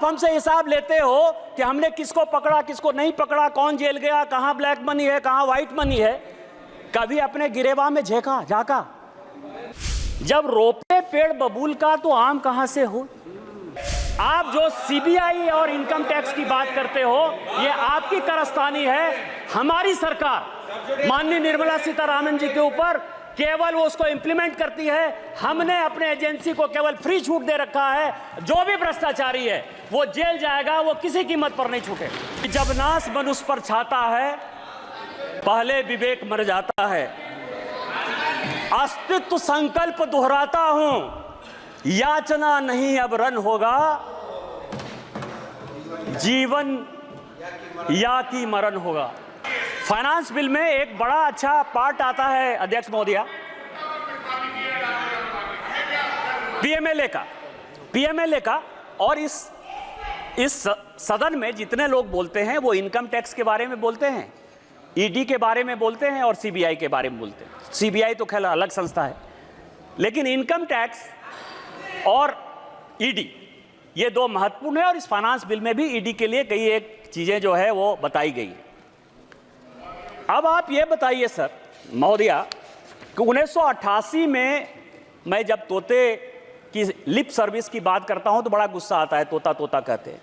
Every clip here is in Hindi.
हमसे हिसाब लेते हो कि हमने किसको पकड़ा किसको नहीं पकड़ा, कौन जेल गया, कहां ब्लैक मनी है कहां व्हाइट मनी है। कभी अपने गिरेबान में झांका? जब रोपे पेड़ बबूल का तो आम कहां से हो। आप जो सीबीआई और इनकम टैक्स की बात करते हो, ये आपकी कारस्तानी है। हमारी सरकार माननीय निर्मला सीतारामन जी के ऊपर केवल वो उसको इंप्लीमेंट करती है। हमने अपने एजेंसी को केवल फ्री छूट दे रखा है। जो भी भ्रष्टाचारी है वो जेल जाएगा, वो किसी कीमत पर नहीं छूटे। जब नाश मनुष्य पर छाता है, पहले विवेक मर जाता है। अस्तित्व संकल्प दोहराता हूं, याचना नहीं अब रन होगा, जीवन या की मरण होगा। फाइनेंस बिल में एक बड़ा अच्छा पार्ट आता है अध्यक्ष महोदया, पीएमएलए का। और इस सदन में जितने लोग बोलते हैं वो इनकम टैक्स के बारे में बोलते हैं, ईडी के बारे में बोलते हैं और सीबीआई के बारे में बोलते हैं। सीबीआई तो खैर अलग संस्था है, लेकिन इनकम टैक्स और ईडी ये दो महत्वपूर्ण है। और इस फाइनेंस बिल में भी ईडी के लिए कई एक चीजें जो है वो बताई गई है। अब आप ये बताइए सर महोदया कि 1988 में मैं जब तोते की लिप सर्विस की बात करता हूं तो बड़ा गुस्सा आता है, तोता तोता कहते हैं।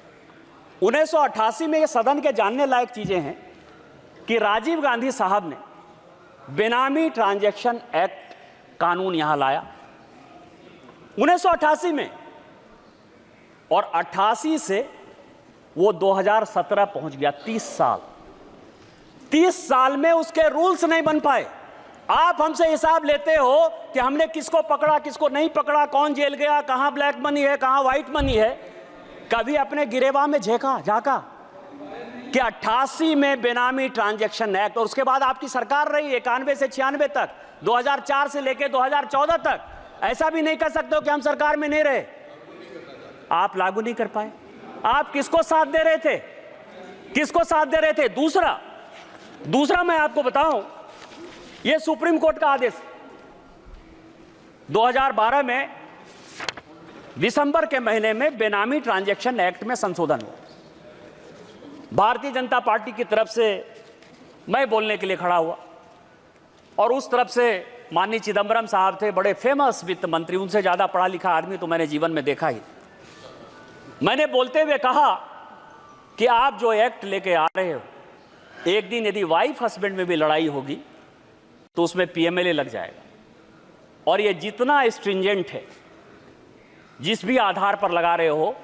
1988 में ये सदन के जानने लायक चीजें हैं कि राजीव गांधी साहब ने बेनामी ट्रांजैक्शन एक्ट कानून यहां लाया 1988 में, और 88 से वो 2017 पहुंच गया। 30 साल में उसके रूल्स नहीं बन पाए। आप हमसे हिसाब लेते हो कि हमने किसको पकड़ा किसको नहीं पकड़ा, कौन जेल गया, कहां ब्लैक मनी है कहां व्हाइट मनी है। कभी अपने गिरेबान में झांका कि 88 में बेनामी ट्रांजैक्शन एक्ट, और उसके बाद आपकी सरकार रही 91 से 96 तक, 2004 से लेकर 2014 तक। ऐसा भी नहीं कर सकते हो कि हम सरकार में नहीं रहे। आप लागू नहीं कर पाए। आप किसको साथ दे रहे थे, किसको साथ दे रहे थे? दूसरा मैं आपको बताऊं, यह सुप्रीम कोर्ट का आदेश 2012 में दिसंबर के महीने में बेनामी ट्रांजैक्शन एक्ट में संशोधन हुआ। भारतीय जनता पार्टी की तरफ से मैं बोलने के लिए खड़ा हुआ, और उस तरफ से माननीय चिदंबरम साहब थे, बड़े फेमस वित्त मंत्री, उनसे ज्यादा पढ़ा लिखा आदमी तो मैंने जीवन में देखा ही। मैंने बोलते हुए कहा कि आप जो एक्ट लेके आ रहे हो, एक दिन यदि वाइफ हस्बैंड में भी लड़ाई होगी तो उसमें पीएमएलए लग जाएगा, और ये जितना स्ट्रिंजेंट है, जिस भी आधार पर लगा रहे हो,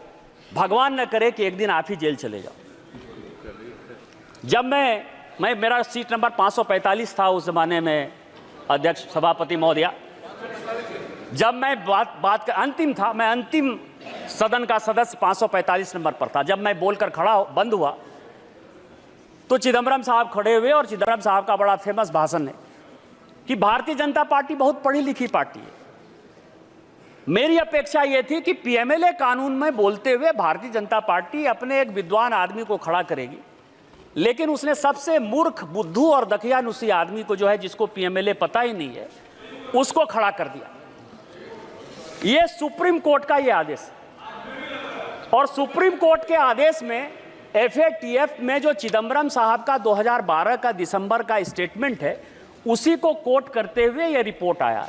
भगवान न करे कि एक दिन आप ही जेल चले जाओ। जब मैं मेरा सीट नंबर 545 था उस जमाने में अध्यक्ष सभापति महोदया, जब मैं बात का अंतिम था, मैं अंतिम सदन का सदस्य 545 नंबर पर था। जब मैं बोलकर खड़ा बंद हुआ तो चिदंबरम साहब खड़े हुए, और चिदंबरम साहब का बड़ा फेमस भाषण है कि भारतीय जनता पार्टी बहुत पढ़ी लिखी पार्टी है। मेरी अपेक्षा यह थी कि पीएमएलए कानून में बोलते हुए भारतीय जनता पार्टी अपने एक विद्वान आदमी को खड़ा करेगी, लेकिन उसने सबसे मूर्ख, बुद्धू और दकियानुसी आदमी को, जो है जिसको पीएमएलए पता ही नहीं है, उसको खड़ा कर दिया। यह सुप्रीम कोर्ट का यह आदेश, और सुप्रीम कोर्ट के आदेश में एफएटीएफ में जो चिदंबरम साहब का 2012 का दिसंबर का स्टेटमेंट है, उसी को कोट करते हुए यह रिपोर्ट आया।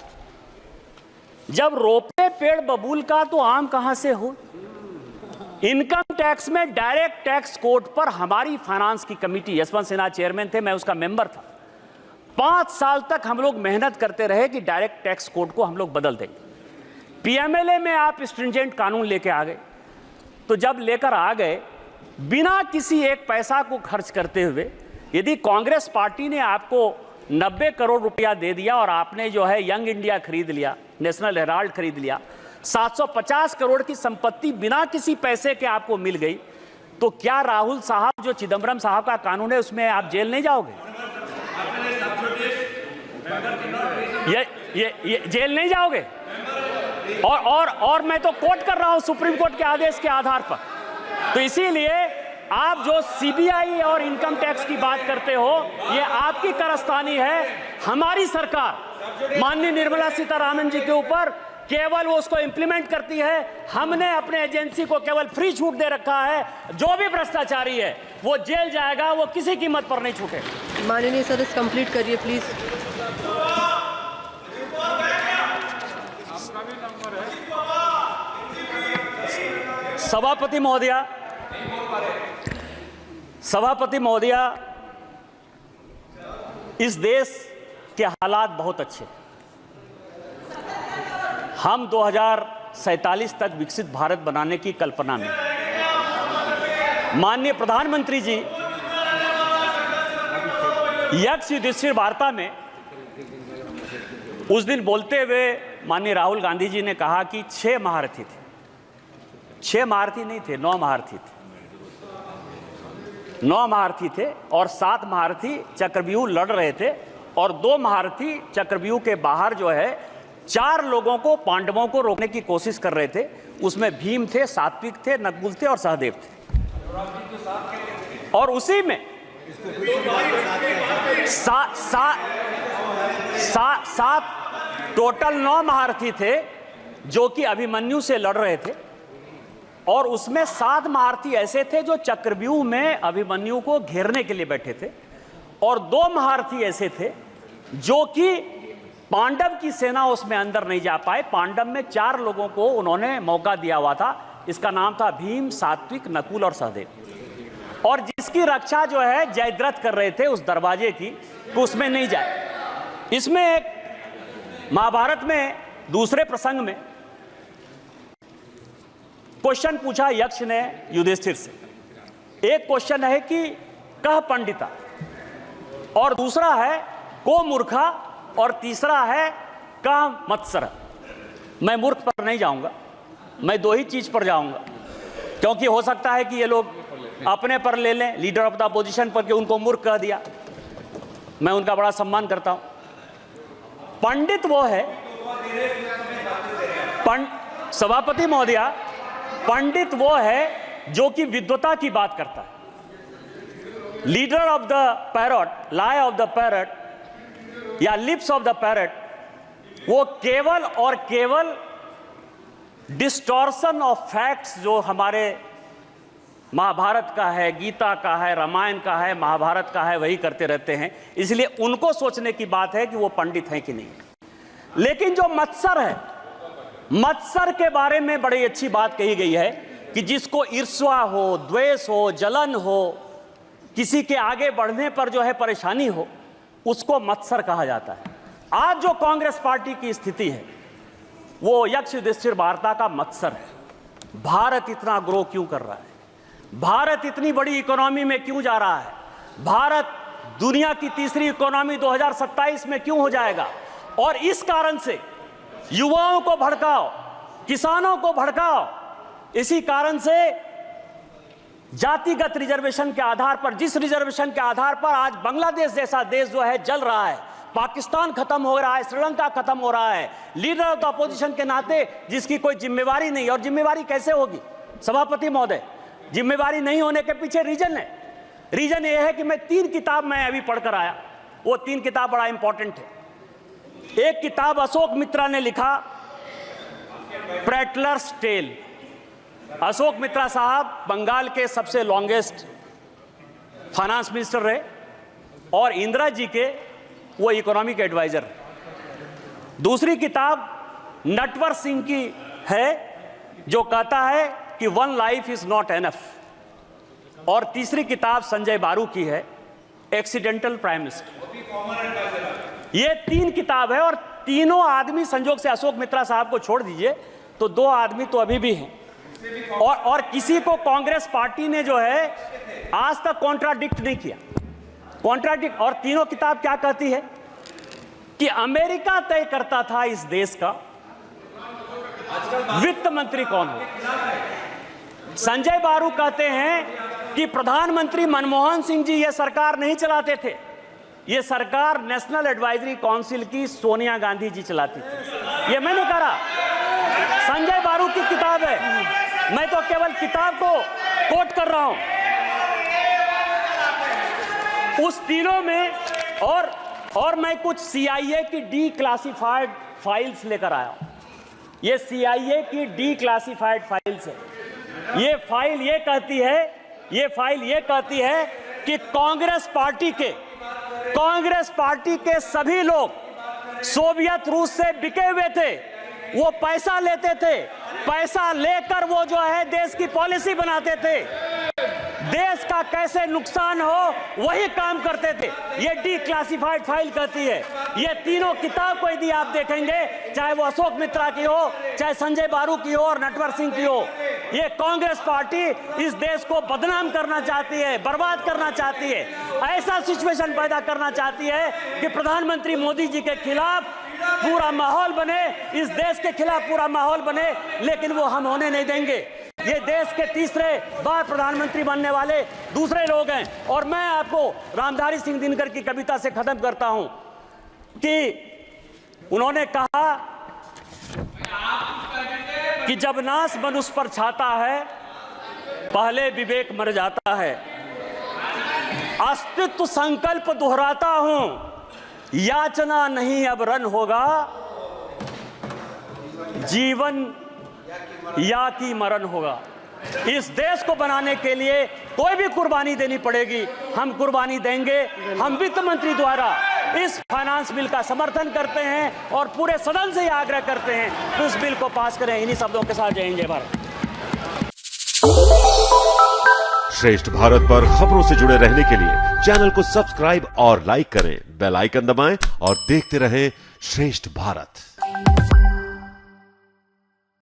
जब रोपे पेड़ बबूल का तो आम कहां से हो। इनकम टैक्स में डायरेक्ट टैक्स कोड पर हमारी फाइनेंस की कमेटी, यशवंत सिन्हा चेयरमैन थे, मैं उसका मेंबर था, 5 साल तक हम लोग मेहनत करते रहे कि डायरेक्ट टैक्स कोड को हम लोग बदल देंगे। पीएमएलए में आप स्ट्रिंजेंट कानून लेके आ गए, तो जब लेकर आ गए बिना किसी एक पैसा को खर्च करते हुए, यदि कांग्रेस पार्टी ने आपको 90 करोड़ रुपया दे दिया और आपने जो है यंग इंडिया खरीद लिया, नेशनल हेराल्ड खरीद लिया, 750 करोड़ की संपत्ति बिना किसी पैसे के आपको मिल गई, तो क्या राहुल साहब जो चिदंबरम साहब का कानून है उसमें आप जेल नहीं जाओगे? ये जेल नहीं जाओगे? और मैं तो कोट कर रहा हूं सुप्रीम कोर्ट के आदेश के आधार पर। तो इसीलिए आप जो सीबीआई और इनकम टैक्स की बात करते हो, ये आपकी कारस्तानी है। हमारी सरकार माननीय निर्मला सीतारामन जी के ऊपर केवल वो उसको इंप्लीमेंट करती है। हमने अपने एजेंसी को केवल फ्री छूट दे रखा है। जो भी भ्रष्टाचारी है वो जेल जाएगा, वो किसी कीमत पर नहीं छूटे। माननीय सदस्य कंप्लीट करिए प्लीज। सभापति महोदया, इस देश के हालात बहुत अच्छे। हम 2047 तक विकसित भारत बनाने की कल्पना में, माननीय प्रधानमंत्री जी यक्ष युधिष्ठिर वार्ता में उस दिन बोलते हुए माननीय राहुल गांधी जी ने कहा कि 6 महारथी थे। 6 महारथी नहीं थे, 9 महारथी थे। 9 महारथी थे और 7 महारथी चक्रव्यूह लड़ रहे थे और 2 महारथी चक्रव्यूह के बाहर जो है 4 लोगों को, पांडवों को रोकने की कोशिश कर रहे थे। उसमें भीम थे, सात्विक थे, नकुल थे और सहदेव थे। और उसी में सात टोटल 9 महारथी थे जो कि अभिमन्यु से लड़ रहे थे और उसमें 7 महारथी ऐसे थे जो चक्रव्यूह में अभिमन्यु को घेरने के लिए बैठे थे और 2 महारथी ऐसे थे जो कि पांडव की सेना उसमें अंदर नहीं जा पाए। पांडव में 4 लोगों को उन्होंने मौका दिया हुआ था। इसका नाम था भीम, सात्विक, नकुल और सहदेव। और जिसकी रक्षा जो है जयद्रथ कर रहे थे उस दरवाजे की, तो उसमें नहीं जाए। इसमें एक महाभारत में दूसरे प्रसंग में क्वेश्चन पूछा यक्ष ने युधिष्ठिर से। एक क्वेश्चन है कि कह पंडिता, और दूसरा है को मूर्खा, और तीसरा है कह मत्सर। मैं मूर्ख पर नहीं जाऊंगा, मैं 2 ही चीज पर जाऊंगा, क्योंकि हो सकता है कि ये लोग अपने पर ले लें, लीडर ऑफ द अपोजिशन पर, कि उनको मूर्ख कह दिया। मैं उनका बड़ा सम्मान करता हूं। पंडित वो है, सभापति महोदया, पंडित वो है जो कि विद्वता की बात करता है। Leader of the parrot, lie of the parrot या लिप्स ऑफ द पैरट, वो केवल और केवल डिस्टॉर्शन ऑफ फैक्ट्स जो हमारे महाभारत का है, गीता का है, रामायण का है, महाभारत का है, वही करते रहते हैं। इसलिए उनको सोचने की बात है कि वो पंडित हैं कि नहीं। लेकिन जो मत्सर है, मत्सर के बारे में बड़ी अच्छी बात कही गई है कि जिसको ईर्ष्या हो, द्वेष हो, जलन हो, किसी के आगे बढ़ने पर जो है परेशानी हो, उसको मत्सर कहा जाता है। आज जो कांग्रेस पार्टी की स्थिति है वो यक्ष युधिष्ठिर वार्ता का मत्सर है। भारत इतना ग्रो क्यों कर रहा है? भारत इतनी बड़ी इकोनॉमी में क्यों जा रहा है? भारत दुनिया की तीसरी इकोनॉमी 2027 में क्यों हो जाएगा? और इस कारण से युवाओं को भड़काओ, किसानों को भड़काओ। इसी कारण से जातिगत रिजर्वेशन के आधार पर, जिस रिजर्वेशन के आधार पर आज बांग्लादेश जैसा देश जो है जल रहा है, पाकिस्तान खत्म हो रहा है, श्रीलंका खत्म हो रहा है, लीडर ऑफ द अपोजिशन के नाते जिसकी कोई जिम्मेवारी नहीं। और जिम्मेवारी कैसे होगी सभापति महोदय? जिम्मेवारी नहीं होने के पीछे रीजन है। रीजन ये है कि मैं 3 किताब मैं अभी पढ़कर आया, वो 3 किताब बड़ा इंपॉर्टेंट है। एक किताब अशोक मित्रा ने लिखा, प्रेटलर्स टेल। अशोक मित्रा साहब बंगाल के सबसे लॉन्गेस्ट फाइनेंस मिनिस्टर रहे और इंदिरा जी के वो इकोनॉमिक एडवाइजर। दूसरी किताब नटवर सिंह की है जो कहता है कि 1 लाइफ इज नॉट एनफ। और तीसरी किताब संजय बारू की है, एक्सीडेंटल प्राइम मिनिस्टर। ये 3 किताब है और तीनों आदमी, संजोग से अशोक मित्रा साहब को छोड़ दीजिए तो 2 आदमी तो अभी भी हैं। और किसी को कांग्रेस पार्टी ने जो है आज तक कॉन्ट्राडिक्ट नहीं किया। कॉन्ट्राडिक्ट। और तीनों किताब क्या कहती है कि अमेरिका तय करता था इस देश का वित्त मंत्री कौन हो। संजय बारू कहते हैं कि प्रधानमंत्री मनमोहन सिंह जी ये सरकार नहीं चलाते थे, ये सरकार नेशनल एडवाइजरी काउंसिल की सोनिया गांधी जी चलाती थी। ये मैं नहीं कह रहा, संजय बारू की किताब है, मैं तो केवल किताब को कोट कर रहा हूं। उस तीनों में और मैं कुछ CIA की डिक्लासिफाइड फाइल्स लेकर आया। ये CIA की डिक्लासिफाइड फाइल्स है। ये फाइल ये कहती है कि कांग्रेस पार्टी के सभी लोग सोवियत रूस से बिके हुए थे। वो पैसा लेते थे, पैसा लेकर वो जो है देश की पॉलिसी बनाते थे, देश का कैसे नुकसान हो वही काम करते थे। ये डिक्लासिफाइड फाइल कहती है। ये तीनों किताब को यदि आप देखेंगे, चाहे वो अशोक मित्रा की हो, चाहे संजय बारू की हो और नटवर सिंह की हो, ये कांग्रेस पार्टी इस देश को बदनाम करना चाहती है, बर्बाद करना चाहती है, ऐसा सिचुएशन पैदा करना चाहती है कि प्रधानमंत्री मोदी जी के खिलाफ पूरा माहौल बने, इस देश के खिलाफ पूरा माहौल बने, लेकिन वो हम होने नहीं देंगे। ये देश के तीसरे बार प्रधानमंत्री बनने वाले दूसरे लोग हैं। और मैं आपको रामधारी सिंह दिनकर की कविता से खत्म करता हूं कि उन्होंने कहा कि जब नाश मनुष्य पर छाता है, पहले विवेक मर जाता है। अस्तित्व संकल्प दोहराता हूं, याचना नहीं अब रन होगा, जीवन या की मरण होगा। इस देश को बनाने के लिए कोई भी कुर्बानी देनी पड़ेगी, हम कुर्बानी देंगे। हम वित्त मंत्री द्वारा इस फाइनेंस बिल का समर्थन करते हैं और पूरे सदन से आग्रह करते हैं कि उस बिल को पास करें। इन्हीं शब्दों के साथ जय हिंद जय भारत। श्रेष्ठ भारत पर खबरों से जुड़े रहने के लिए चैनल को सब्सक्राइब और लाइक करें, बेल आइकन दबाएं और देखते रहें श्रेष्ठ भारत।